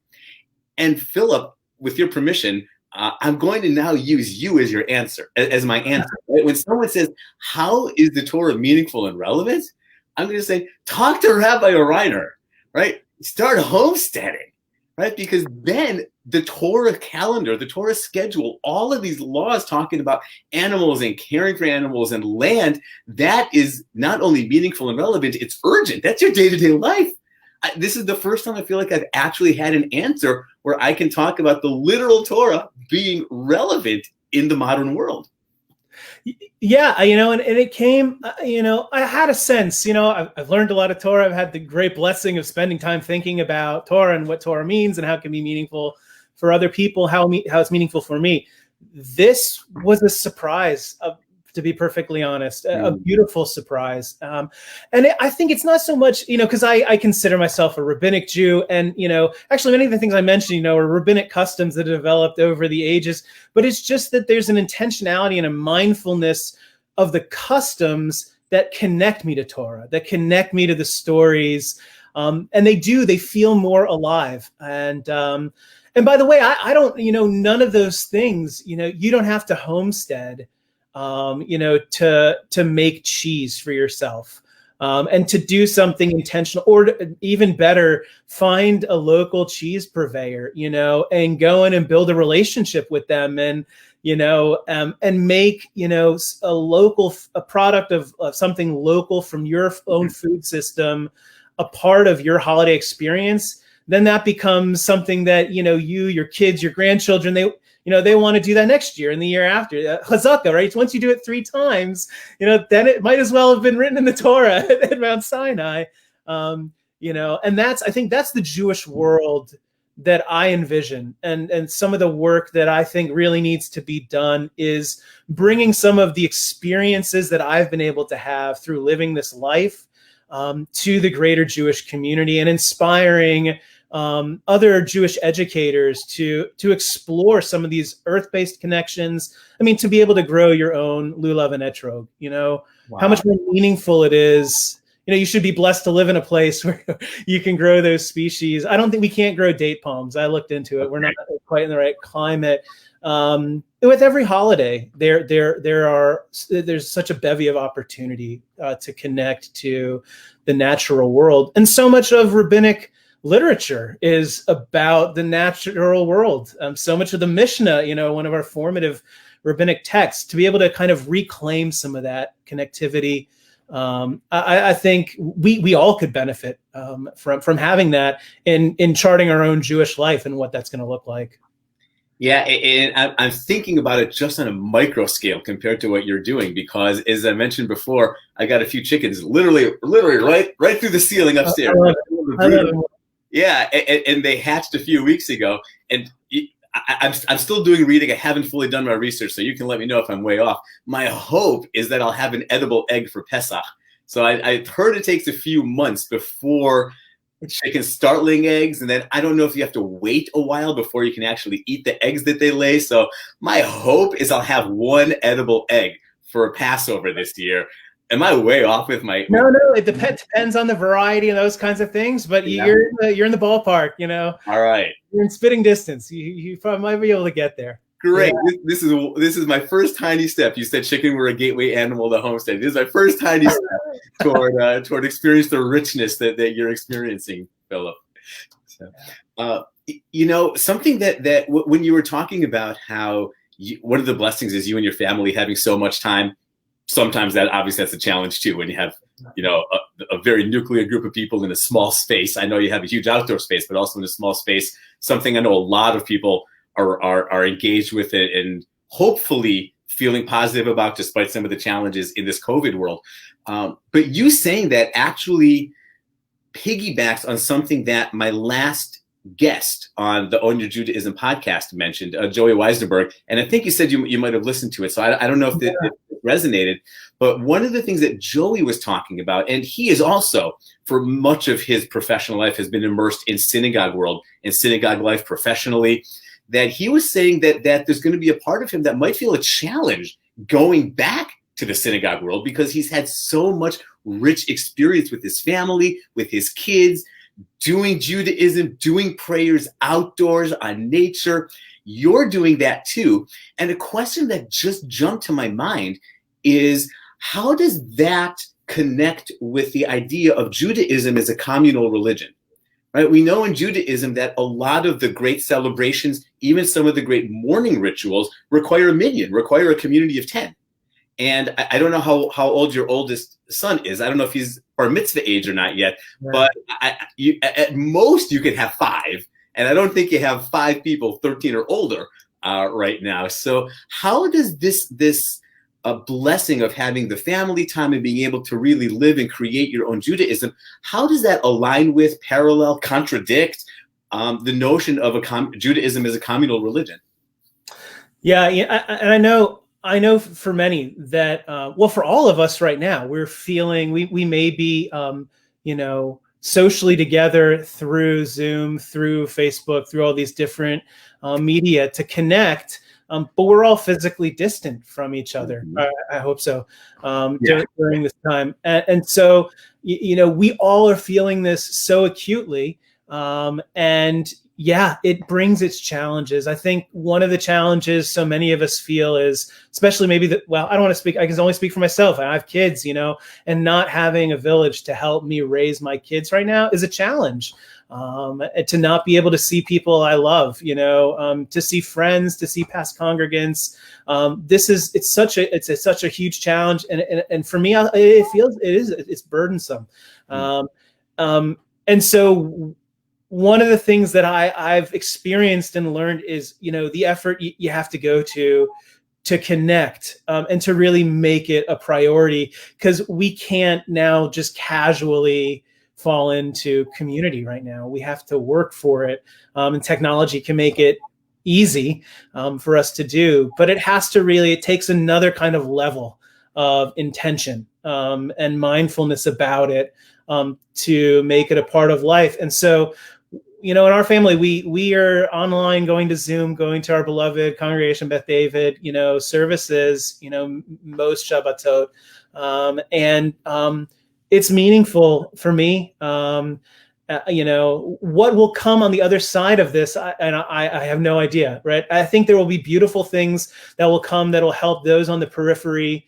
And Philip, with your permission, I'm going to now use you as your answer, as my answer. Right? When someone says, how is the Torah meaningful and relevant? I'm going to say, talk to Rabbi Ohriner, right? Start homesteading, right? Because then the Torah calendar, the Torah schedule, all of these laws talking about animals and caring for animals and land, that is not only meaningful and relevant, it's urgent. That's your day-to-day life. This is the first time I feel like I've actually had an answer where I can talk about the literal Torah being relevant in the modern world.
Yeah, and it came, I had a sense, I've learned a lot of Torah. I've had the great blessing of spending time thinking about Torah and what Torah means and how it can be meaningful for other people, how it's meaningful for me. This was a surprise to be perfectly honest, a beautiful surprise. And I think it's not so much, because I consider myself a rabbinic Jew, and, actually many of the things I mentioned, are rabbinic customs that have developed over the ages, but it's just that there's an intentionality and a mindfulness of the customs that connect me to Torah, that connect me to the stories. And they feel more alive. And by the way, I don't, none of those things, you don't have to homestead, to make cheese for yourself, and to do something intentional, or even better, find a local cheese purveyor, and go in and build a relationship with them, and make, a product of something local from your own food system, a part of your holiday experience. Then that becomes something that, your kids, your grandchildren, they want to do that next year and the year after. Chazakah, right? Once you do it 3 times, then it might as well have been written in the Torah at Mount Sinai. And I think that's the Jewish world that I envision. And some of the work that I think really needs to be done is bringing some of the experiences that I've been able to have through living this life to the greater Jewish community, and inspiring other Jewish educators to explore some of these earth-based connections. I mean, to be able to grow your own lulav and etrog,
Wow.
How much more meaningful it is. You should be blessed to live in a place where you can grow those species. I don't think we can't grow date palms. I looked into it. We're not quite in the right climate. With every holiday, there's such a bevy of opportunity to connect to the natural world. And so much of rabbinic literature is about the natural world. So much of the Mishnah, one of our formative rabbinic texts, to be able to kind of reclaim some of that connectivity. I think we all could benefit from having that in charting our own Jewish life and what that's going to look like.
Yeah, and I'm thinking about it just on a micro scale compared to what you're doing, because as I mentioned before, I got a few chickens literally right through the ceiling upstairs. Yeah, and they hatched a few weeks ago, and I'm still doing reading. I haven't fully done my research, so you can let me know if I'm way off. My hope is that I'll have an edible egg for Pesach. So I heard it takes a few months before chickens start laying eggs, and then I don't know if you have to wait a while before you can actually eat the eggs that they lay. So my hope is I'll have one edible egg for Passover this year. Am I way off with my?
No, it depends on the variety and those kinds of things, but you're in the ballpark,
All right.
You're in spitting distance. You probably might be able to get there.
Great. Yeah. This is my first tiny step. You said chicken were a gateway animal to homestead. This is my first tiny step toward experience the richness that you're experiencing, Philip. So, something that when you were talking about how one of the blessings is you and your family having so much time. Sometimes that's a challenge too, when you have, a very nuclear group of people in a small space. I know you have a huge outdoor space, but also in a small space, something I know a lot of people are engaged with it and hopefully feeling positive about, despite some of the challenges in this COVID world. But you saying that actually piggybacks on something that my last guest on the Own Your Judaism podcast mentioned, Joey Weisenberg, and I think you said you might have listened to it, so I don't know if it resonated, but one of the things that Joey was talking about, and he is also, for much of his professional life, has been immersed in synagogue world and synagogue life professionally, that he was saying that there's going to be a part of him that might feel a challenge going back to the synagogue world, because he's had so much rich experience with his family, with his kids, doing Judaism, doing prayers outdoors on nature. You're doing that too. And a question that just jumped to my mind is, how does that connect with the idea of Judaism as a communal religion? Right? We know in Judaism that a lot of the great celebrations, even some of the great mourning rituals, require a minyan, require a community of 10. And I don't know how old your oldest son is. I don't know if he's bar mitzvah age or not yet, but at most you could have 5. And I don't think you have 5 people 13 or older right now. So how does this blessing of having the family time and being able to really live and create your own Judaism, how does that align with, parallel, contradict the notion of Judaism as a communal religion?
Yeah, and I know I know for many that, well, for all of us right now, we're feeling we may be, socially together through Zoom, through Facebook, through all these different media to connect, but we're all physically distant from each other. I hope so. During this time, and so we all are feeling this so acutely, and yeah, it brings its challenges. I think one of the challenges so many of us feel is, especially maybe I don't want to speak, I can only speak for myself. I have kids, and not having a village to help me raise my kids right now is a challenge. To not be able to see people I love, to see friends, to see past congregants. It's such a huge challenge. And for me, it's burdensome. And so one of the things that I've experienced and learned is, the effort you have to go to connect, and to really make it a priority, because we can't now just casually fall into community right now. We have to work for it, and technology can make it easy for us to do, but it takes another kind of level of intention and mindfulness about it to make it a part of life. And so, in our family, we are online, going to Zoom, going to our beloved congregation, Beth David, services, most Shabbatot. And it's meaningful for me. What will come on the other side of this, I have no idea, right? I think there will be beautiful things that will come that will help those on the periphery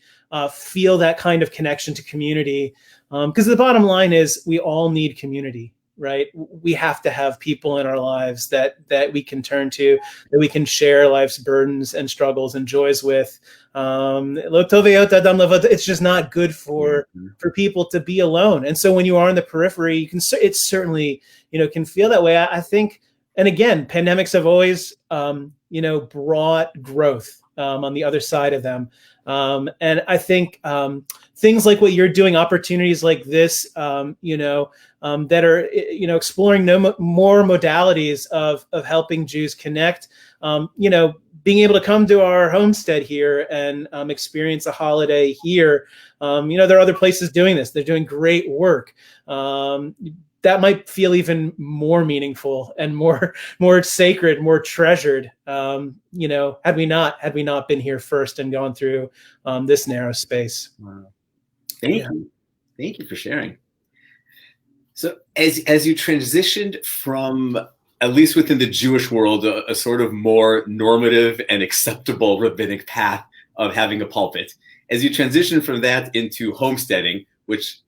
feel that kind of connection to community. Because the bottom line is we all need community. Right? We have to have people in our lives that we can turn to, that we can share life's burdens and struggles and joys with. It's just not good for people to be alone. And so when you are in the periphery, it certainly, can feel that way. I think, and again, pandemics have always, brought growth on the other side of them. And I think things like what you're doing, opportunities like this, that are, exploring more modalities of helping Jews connect, being able to come to our homestead here and experience a holiday here. There are other places doing this. They're doing great work. That might feel even more meaningful and more sacred, more treasured. Had we not been here first and gone through this narrow space.
Wow. Thank you for sharing. So as you transitioned from, at least within the Jewish world, a sort of more normative and acceptable rabbinic path of having a pulpit, as you transitioned from that into homesteading, which,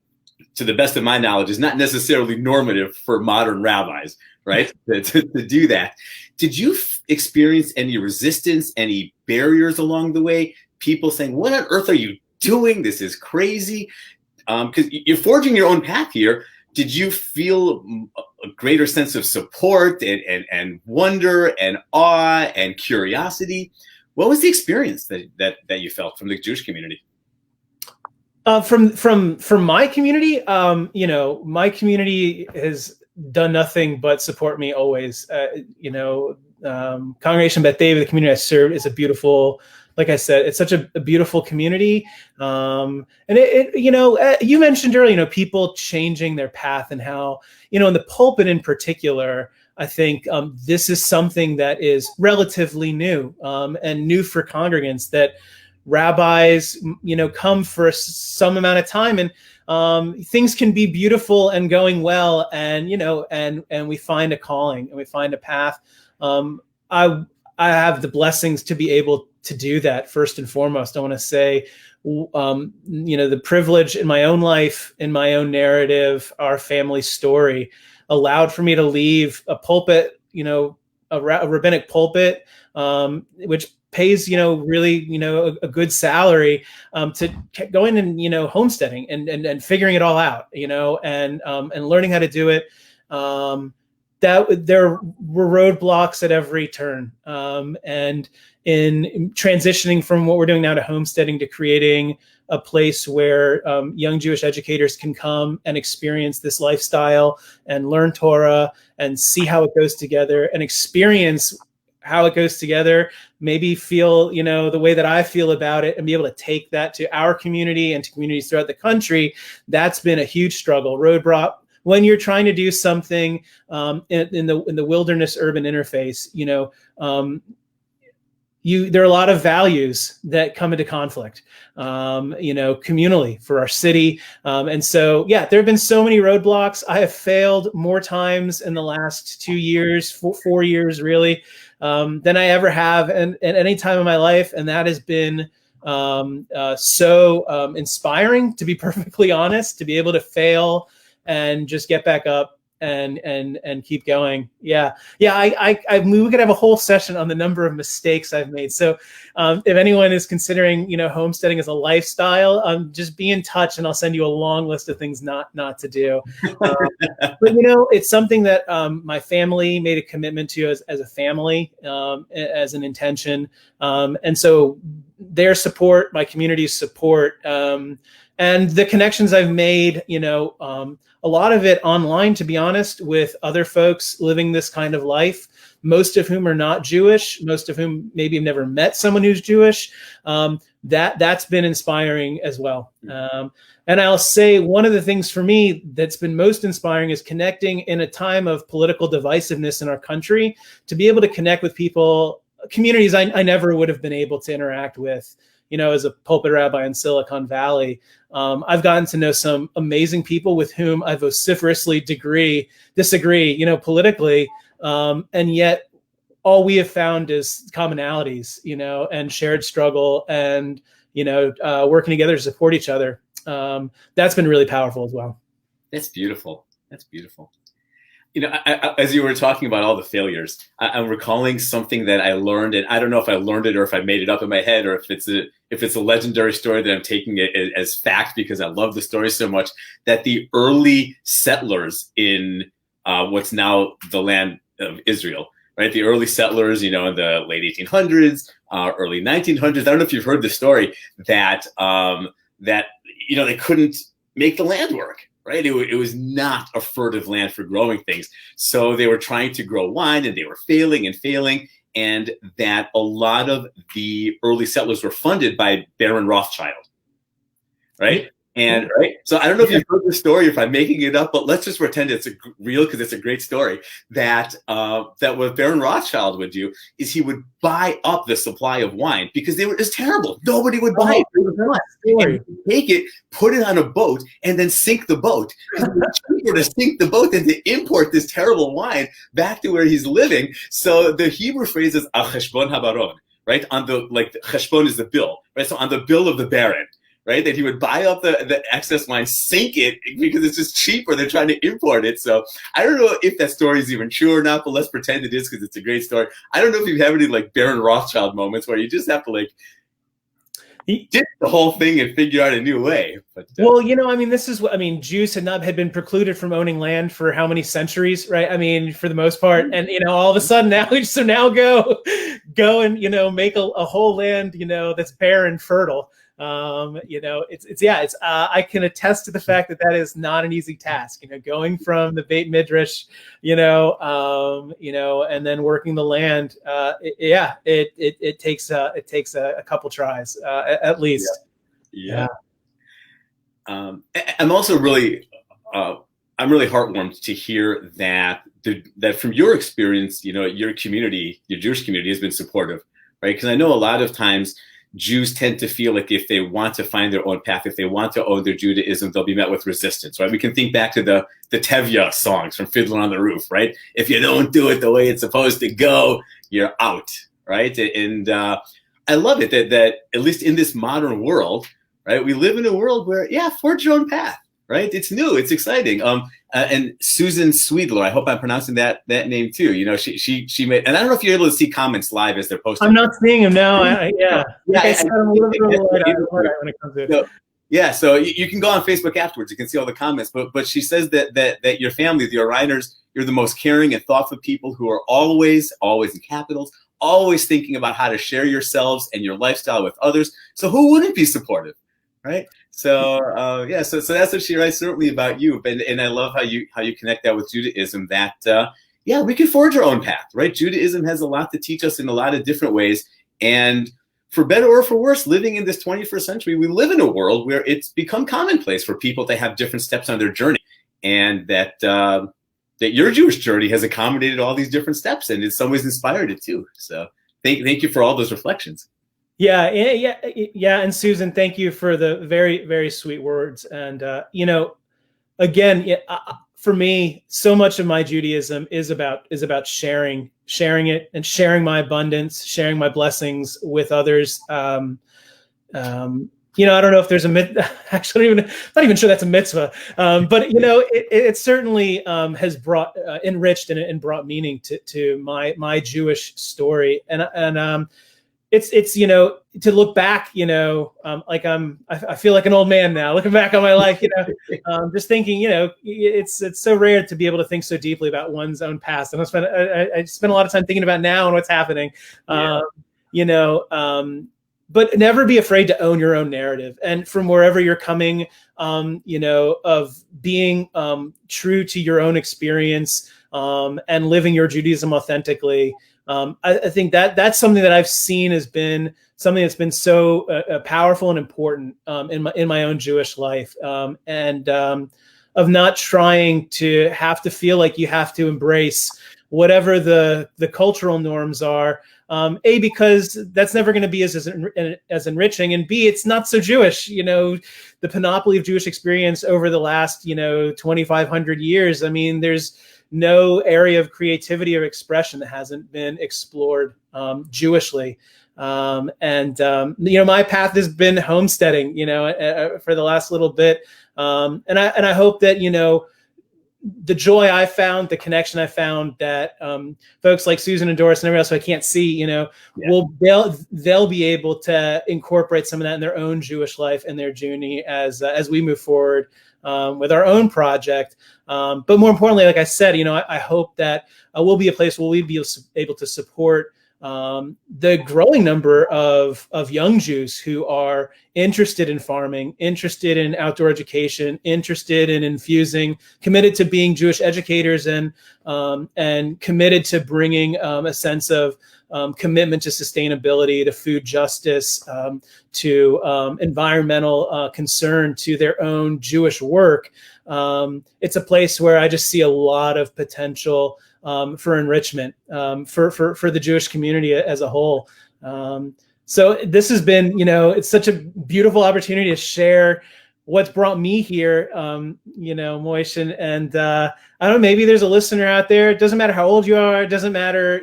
to the best of my knowledge, is not necessarily normative for modern rabbis, right? to do that. Did you experience any resistance, any barriers along the way? People saying, what on earth are you doing? This is crazy. Because you're forging your own path here. Did you feel a greater sense of support and wonder and awe and curiosity? What was the experience that you felt from the Jewish community?
From my community, my community has done nothing but support me always. Congregation Beth David, the community I serve, is a beautiful, like I said, it's such a beautiful community. And you mentioned earlier, people changing their path and how, in the pulpit in particular, I think this is something that is relatively new and new for congregants, that rabbis, come for some amount of time, and things can be beautiful and going well, and and we find a calling and we find a path. I have the blessings to be able to do that. First and foremost, I want to say, the privilege in my own life, in my own narrative, our family story, allowed for me to leave a pulpit, a rabbinic pulpit, which pays, really, a good salary, to go in and, homesteading and figuring it all out, and learning how to do it. That there were roadblocks at every turn. And in transitioning from what we're doing now to homesteading, to creating a place where young Jewish educators can come and experience this lifestyle and learn Torah and see how it goes together, and experience how it goes together, maybe feel, the way that I feel about it and be able to take that to our community and to communities throughout the country. That's been a huge struggle. Roadblock when you're trying to do something in the wilderness urban interface, there are a lot of values that come into conflict, communally for our city. And so, there have been so many roadblocks. I have failed more times in the last 2 years, 4 years, really, than I ever have at any time in my life. And that has been so inspiring, to be perfectly honest, to be able to fail and just get back up and keep going. We could have a whole session on the number of mistakes I've made. So if anyone is considering, homesteading as a lifestyle, just be in touch and I'll send you a long list of things not to do. But it's something that my family made a commitment to as a family, as an intention. And so their support, my community's support, and the connections I've made, a lot of it online, to be honest, with other folks living this kind of life, most of whom are not Jewish, most of whom maybe have never met someone who's Jewish. That's been inspiring as well. And I'll say one of the things for me that's been most inspiring is connecting in a time of political divisiveness in our country, to be able to connect with people, communities I never would have been able to interact with, as a pulpit rabbi in Silicon Valley. I've gotten to know some amazing people with whom I vociferously disagree, politically. And yet all we have found is commonalities, and shared struggle and, working together to support each other. That's been really powerful as well.
That's beautiful. That's beautiful. I, as you were talking about all the failures, I'm recalling something that I learned, and I don't know if I learned it or if I made it up in my head, or if it's a legendary story that I'm taking it as fact because I love the story so much, that the early settlers in what's now the land of Israel, right? The early settlers, in the late 1800s, early 1900s. I don't know if you've heard the story that they couldn't make the land work. Right, it was not a fertile land for growing things. So they were trying to grow wine, and they were failing, and that a lot of the early settlers were funded by Baron Rothschild, right? And right, so I don't know if you've heard the story, if I'm making it up, but let's just pretend it's real because it's a great story. That what Baron Rothschild would do is he would buy up the supply of wine because it's terrible. Nobody would buy it. And take it, put it on a boat, and then sink the boat. Because it was cheaper to sink the boat than to import this terrible wine back to where he's living. So the Hebrew phrase is al cheshbon habaron, right? Cheshbon is the bill, right? So on the bill of the baron. Right, that he would buy up the excess wine, sink it because it's just cheaper than trying to import it. So I don't know if that story is even true or not, but let's pretend it is because it's a great story. I don't know if you have any Baron Rothschild moments where you just have to dip the whole thing and figure out a new way. But,
this is what Jews had been precluded from owning land for how many centuries, right? For the most part, and all of a sudden now go and make a whole land that's bare and fertile. I can attest to the fact that is not an easy task, going from the Beit Midrash, and then working the land. It takes a couple tries, at least.
Yeah. I'm also really, I'm really heartwarmed to hear that from your experience, your community, your Jewish community has been supportive, right? Because I know a lot of times Jews tend to feel like if they want to find their own path, if they want to own their Judaism, they'll be met with resistance, right? We can think back to the Tevye songs from Fiddler on the Roof, right? If you don't do it the way it's supposed to go, you're out, right? And I love it that at least in this modern world, right, we live in a world where, forge your own path, right? It's new, it's exciting. And Susan Sweedler, I hope I'm pronouncing that name too. She made, and I don't know if you're able to see comments live as they're posted.
I'm not seeing them now.
So you can go on Facebook afterwards. You can see all the comments. But she says that your family, the Ohreiners, you're the most caring and thoughtful people who are always in capitals, always thinking about how to share yourselves and your lifestyle with others. So who wouldn't be supportive, right? So so that's what she writes certainly about you, and I love how you connect that with Judaism. That yeah, we can forge our own path, right? Judaism has a lot to teach us in a lot of different ways. And for better or for worse, living in this 21st century, we live in a world where it's become commonplace for people to have different steps on their journey. And that your Jewish journey has accommodated all these different steps and in some ways inspired it too. So thank you for all those reflections.
Yeah. And Susan, thank you for the very, very sweet words. And, again, for me, so much of my Judaism is about sharing it and sharing my abundance, sharing my blessings with others. I don't know if there's a actually, not even sure that's a mitzvah, but it certainly has brought enriched and brought meaning to my Jewish story, and it's to look back, like I feel like an old man now looking back on my life, just thinking, it's so rare to be able to think so deeply about one's own past, and I spend a lot of time thinking about now and what's happening. But never be afraid to own your own narrative. And from wherever you're coming, of being true to your own experience and living your Judaism authentically. I think that's something that I've seen has been something that's been so powerful and important in my own Jewish life, and of not trying to have to feel like you have to embrace whatever the cultural norms are. A, because that's never going to be as enriching, and B, it's not so Jewish. The panoply of Jewish experience over the last 2,500 years. I mean, there's no area of creativity or expression that hasn't been explored Jewishly. My path has been homesteading, for the last little bit. And I hope that, the joy I found, the connection I found, that folks like Susan and Doris and everyone else who I can't see, they'll be able to incorporate some of that in their own Jewish life and their journey as we move forward with our own project. But more importantly, like I said, I hope that we'll be a place where we'll be able to support the growing number of young Jews who are interested in farming, interested in outdoor education, interested in infusing, committed to being Jewish educators, and committed to bringing a sense of commitment to sustainability, to food justice, to environmental concern, to their own Jewish work. It's a place where I just see a lot of potential for enrichment for the Jewish community as a whole. So this has been, it's such a beautiful opportunity to share what's brought me here, Moish, and I don't know, maybe there's a listener out there. It doesn't matter how old you are. It doesn't matter,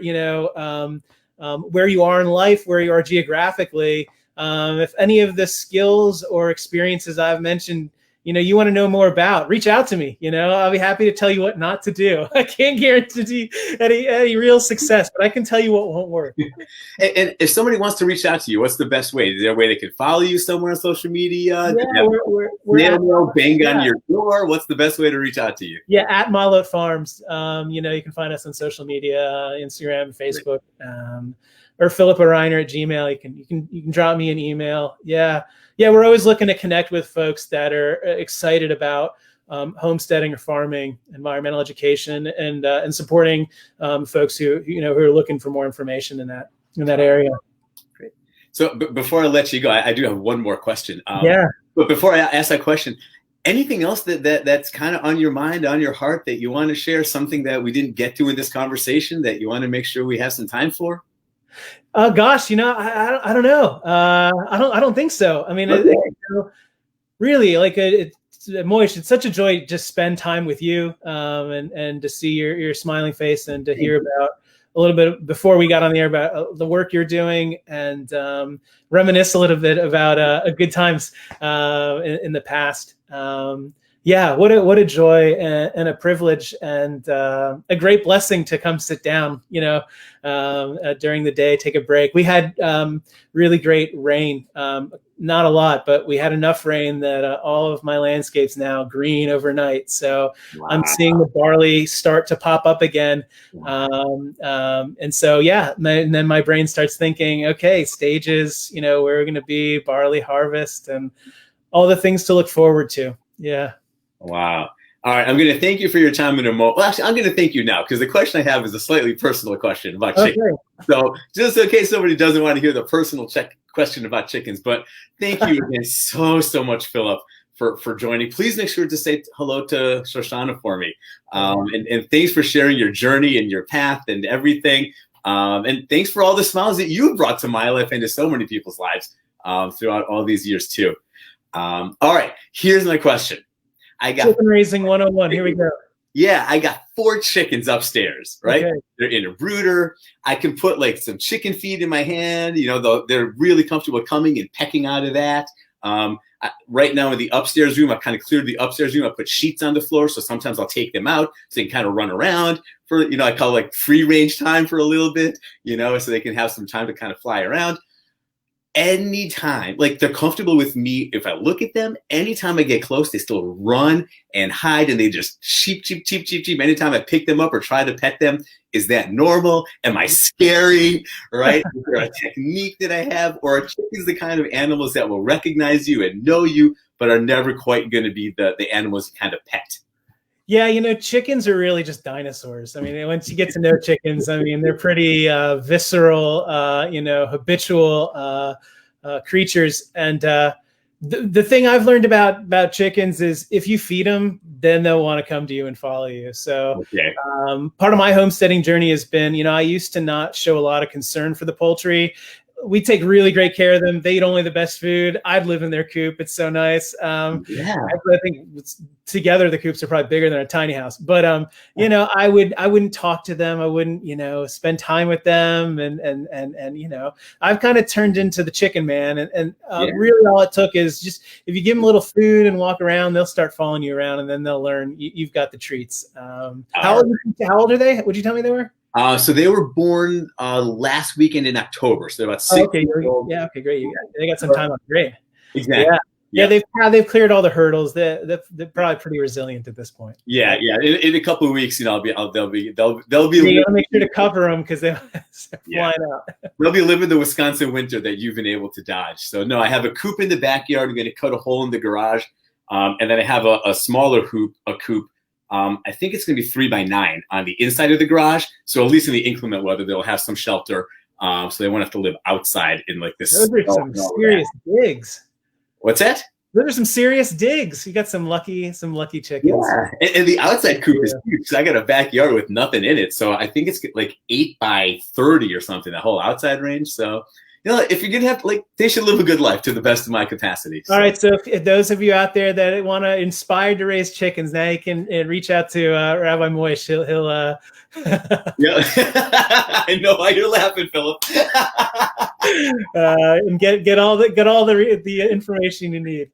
where you are in life, where you are geographically. If any of the skills or experiences I've mentioned, you want to know more about, reach out to me. I'll be happy to tell you what not to do. I can't guarantee any real success, but I can tell you what won't work.
And if somebody wants to reach out to you, what's the best way? Is there a way they can follow you somewhere on social media?
Yeah, we're
bang on your door. What's the best way to reach out to you?
Yeah, at Malot Farms. You can find us on social media, Instagram, Facebook, or Philip Ohriner at Gmail. You can drop me an email. Yeah, we're always looking to connect with folks that are excited about homesteading or farming, environmental education, and supporting folks who are looking for more information in that area.
Great. So before I let you go, I do have one more question.
Yeah.
But before I ask that question, anything else that's kind of on your mind, on your heart, that you want to share? Something that we didn't get to in this conversation that you want to make sure we have some time for?
Gosh, I don't know. I don't think so. I mean,
okay.
Really, like Moish, it's such a joy to just spend time with you, and to see your smiling face, and to hear about a little bit before we got on the air about the work you're doing, and reminisce a little bit about good times in the past. Yeah, what a joy and a privilege, and a great blessing to come sit down, during the day, take a break. We had really great rain, not a lot, but we had enough rain that all of my landscape's now green overnight. So wow. I'm seeing the barley start to pop up again. Wow. And so, and then my brain starts thinking, okay, stages, where we're going to be, barley harvest, and all the things to look forward to. Yeah.
Wow. All right, I'm going to thank you for your time in a moment. Well, actually, I'm going to thank you now because the question I have is a slightly personal question about chickens.
Okay.
So just in case somebody doesn't want to hear the personal question about chickens, but thank you again so much, Philip, for joining. Please make sure to say hello to Shoshana for me. And thanks for sharing your journey and your path and everything. And thanks for all the smiles that you've brought to my life and to so many people's lives throughout all these years too. All right, here's my question. I got
chicken raising 101. Here we go.
Yeah, I got 4 chickens upstairs, right?
Okay.
They're in a brooder. I can put like some chicken feed in my hand. You know, they're really comfortable coming and pecking out of that. Right now in the upstairs room, I've kind of cleared the upstairs room. I put sheets on the floor, so sometimes I'll take them out so they can kind of run around for, you know, I call it like free range time for a little bit, you know, so they can have some time to kind of fly around. Anytime, like they're comfortable with me. If I look at them, anytime I get close, they still run and hide and they just cheep. Anytime I pick them up or try to pet them, is that normal? Am I scary? Right? Is there a technique that I have? Or are chickens the kind of animals that will recognize you and know you, but are never quite going to be the animals you kind of pet?
Yeah, you know, chickens are really just dinosaurs. I mean, once you get to know chickens, I mean, they're pretty visceral, you know, habitual creatures. And the thing I've learned about chickens is if you feed them, then they'll want to come to you and follow you. So part of my homesteading journey has been, you know, I used to not show a lot of concern for the poultry. We take really great care of them. They eat only the best food. I'd live in their coop. It's so nice. I think together the coops are probably bigger than a tiny house. But you know, I wouldn't talk to them. I wouldn't, you know, spend time with them. And you know, I've kind of turned into the chicken man. And really all it took is just if you give them a little food and walk around, they'll start following you around, and then they'll learn you've got the treats. How old are they? Would you tell me they were?
So they were born last weekend in October. So they're about 6 years old.
Yeah, okay, great. They got some time on. Great.
Exactly.
Yeah, they've cleared all the hurdles. They're probably pretty resilient at this point.
Yeah. In a couple of weeks, you know, they'll be. You
gotta make sure to cover them because they're flying out.
They'll be living the Wisconsin winter that you've been able to dodge. So no, I have a coop in the backyard. I'm going to cut a hole in the garage, and then I have a smaller coop. I think it's going to be 3 by 9 on the inside of the garage. So at least in the inclement weather, they'll have some shelter. So they won't have to live outside in like this.
Those are some serious digs.
What's that?
Those are some serious digs. You got some lucky chickens.
Yeah, and the outside coop is huge. So I got a backyard with nothing in it. So I think it's like 8 by 30 or something, the whole outside range. So, you know, if you're going to have, like, they should live a good life to the best of my capacity. So.
All right. So if those of you out there that want to inspire to raise chickens, now you can reach out to Rabbi Moish. He'll
Yeah. I know why you're laughing, Philip.
And get all the information you need.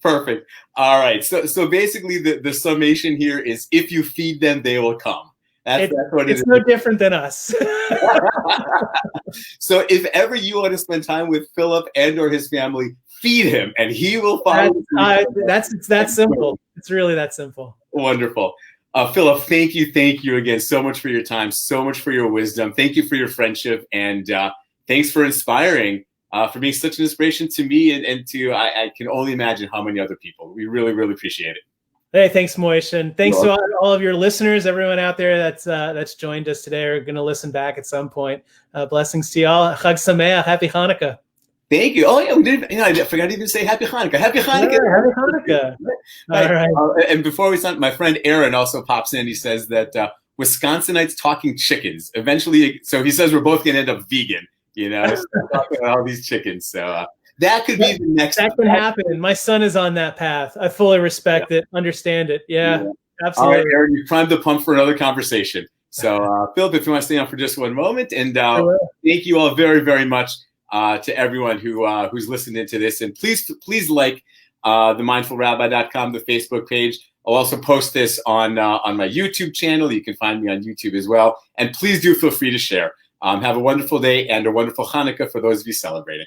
Perfect. All right. So basically the summation here is if you feed them, they will come. That's what it is.
It's no different than us.
So if ever you want to spend time with Philip and or his family, feed him and he will follow.
It's that simple. It's really that simple.
Wonderful. Philip, thank you again so much for your time, so much for your wisdom. Thank you for your friendship, and thanks for inspiring, for being such an inspiration to me and to, I can only imagine how many other people. We really, really appreciate it.
Hey, thanks, Moish, and thanks to all of your listeners, everyone out there that's joined us today or going to listen back at some point. Blessings to y'all. Chag Sameach. Happy Hanukkah.
Thank you. Oh yeah, we did. You know, I forgot to even say Happy Hanukkah. Happy Hanukkah.
Yeah, Happy Hanukkah. All right.
And before we start, my friend Aaron also pops in. He says that Wisconsinites talking chickens. Eventually, so he says we're both going to end up vegan. You know, talking about all these chickens. So that could be the next.
That can happen. My son is on that path. I fully respect it, understand it. Yeah, absolutely.
All right, Aaron, you primed the pump for another conversation. So, Philip, if you want to stay on for just one moment, and thank you all very, very much to everyone who's listening to this, and please like themindfulrabbi.com, the Facebook page. I'll also post this on my YouTube channel. You can find me on YouTube as well, and please do feel free to share. Have a wonderful day and a wonderful Hanukkah for those of you celebrating.